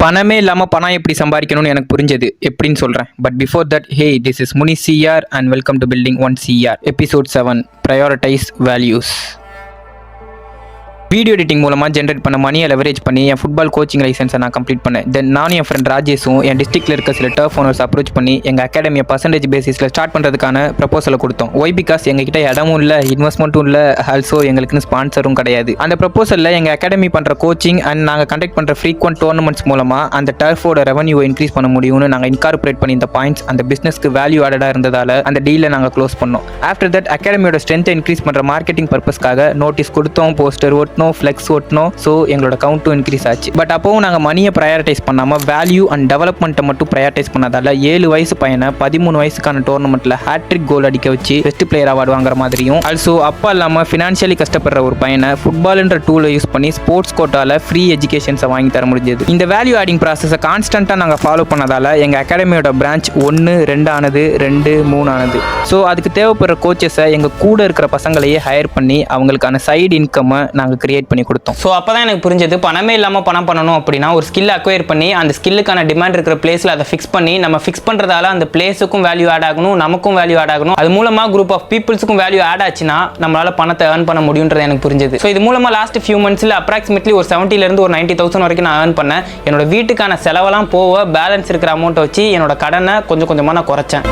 பணமே இல்லாம பணம் எப்படி சம்பாதிக்கணும்னு எனக்கு புரிஞ்சது எப்படின்னு சொல்றேன். But before that, hey, this is Muni CR and welcome to building one CR. Episode 7, prioritize values. Video editing மூலமாக ஜென்ரேட் பண்ண மணியை லெவரேஜ் பண்ணி என் ஃபுட்பால் கோச்சிங் லைசன்ஸை நான் கம்ப்ளீட் பண்ணேன். தென் நானும் என் ஃப்ரெண்ட் ராஜேஷும் என் டிஸ்ட்ரிக்ட்டில் இருக்க சில டர்ஃப் ஓனர்ஸ் அப்ரோச் பண்ணி எங்கள் அகாடமியை பர்சன்டேஜ் பேசிஸில் ஸ்டார்ட் பண்ணுறதுக்கான ப்ரப்போசலை கொடுத்தோம். ஒய் பிகாஸ் எங்ககிட்ட இடமும் இல்லை, இன்வெஸ்ட்மெண்ட்டும் இல்லை, ஆல்சோ எங்களுக்குன்னு ஸ்பான்சரும் கிடையாது. அந்த ப்ரப்போசலில் எங்கள் அகாடமி பண்ணுற கோச்சிங் அண்ட் நாங்கள் கண்டக்ட் பண்ணுற ஃப்ரீக்வெண்ட் டோர்னமெண்ட்ஸ் மூலமாக அந்த டர்ஃபோட ரெவன்யூவை இன்க்ரீஸ் பண்ண முடியும்னு நாங்கள் இன்கார்பரேட் பண்ணி இந்த பாயிண்ட்ஸ் அந்த பிஸ்னஸ்க்கு வேல்யூ ஆடடாக இருந்ததால் அந்த டீலை நாங்கள் க்ளோஸ் பண்ணோம். ஆஃப்டர் தட் அகாடமியோட ஸ்ட்ரென்த்தை இன்க்ரீஸ் பண்ணுற மார்க்கெட்டிங் பர்பஸ்க்காக நோட்டீஸ் கொடுத்தோம், போஸ்டர் ஓட்டணும், ஃப்ளெக்ஸ் ஓட்டணும். ஸோ எங்களோட கவுண்ட்டும் இன்க்ரீஸ் ஆச்சு. பட் அப்போவும் நாங்கள் மணியை ப்ரையாரிட்டைஸ் பண்ணாமல் வேல்யூ அண்ட் டெவலப்மெண்ட்டை மட்டும் ப்ரையாரிட்டைஸ் பண்ணதால 7 வயசு பையனை 13 வயசுக்கான டோர்னமெண்ட்டில் ஹேட்ரிக் கோல் அடிக்க வச்சு பெஸ்ட் பிளேயர் அவார்டு வாங்குற மாதிரியும், ஆல்சோ அப்பா இல்லாமல் ஃபினான்ஷியலி கஷ்டப்படுற ஒரு பையனை ஃபுட்பால்ன்ற டூலை யூஸ் பண்ணி ஸ்போர்ட்ஸ் கோட்டாவில் ஃப்ரீ எஜுகேஷன்ஸை வாங்கி தர முடிஞ்சது. இந்த வேல்யூ ஆடிங் ப்ராசஸை கான்ஸ்டன்ட்டாக நாங்கள் ஃபாலோ பண்ணதால எங்கள் அகாடமியோட பிரான்ச் 1, 2 ஆனது, 2, 3 ஆனது. ஸோ அதுக்கு தேவைப்படுற கோச்சஸை எங்கள் கூட இருக்கிற பசங்களையே ஹையர் பண்ணி அவங்களுக்கான சைடு இன்கம்மை நாங்கள் கிரியேட் பண்ணி கொடுத்தோம். ஸோ அப்போ தான் எனக்கு புரிஞ்சது, பணமே இல்லாமல் பணம் பண்ணணும் அப்படின்னா ஒரு ஸ்கில் அக்வயர் பண்ணி அந்த ஸ்கில்லுக்கான டிமாண்ட் இருக்கிற பிளேஸில் அதை ஃபிக்ஸ் பண்ணி நம்ம ஃபிக்ஸ் பண்ணுறதால அந்த பிளேஸுக்கும் வேல்யூ ஆட் ஆகணும், நமக்கும் வேல்யூ ஆட் ஆகணும். அது மூலமாக குரூப் ஆஃப் பீப்புள்ஸுக்கும் வேல்யூ ஆட் ஆச்சுன்னா நம்மளால் பணத்தை ஏர்ன் பண்ண முடியுன்றது எனக்கு புரிஞ்சது. ஸோ இது மூலமாக லாஸ்ட் ஃபியூ மந்த்ஸில் அப்ராக்சிமேட்லி ஒரு 70,000 ஒரு 90,000 வரைக்கும் நான் ஏர்ன் பண்ணேன். என்னோட வீட்டுக்கான செலவெல்லாம் போக பேலன்ஸ் இருக்கிற அமௌண்ட்டை வச்சு என்னோட கடனை கொஞ்சம் கொஞ்சமாக நான் குறைச்சேன்.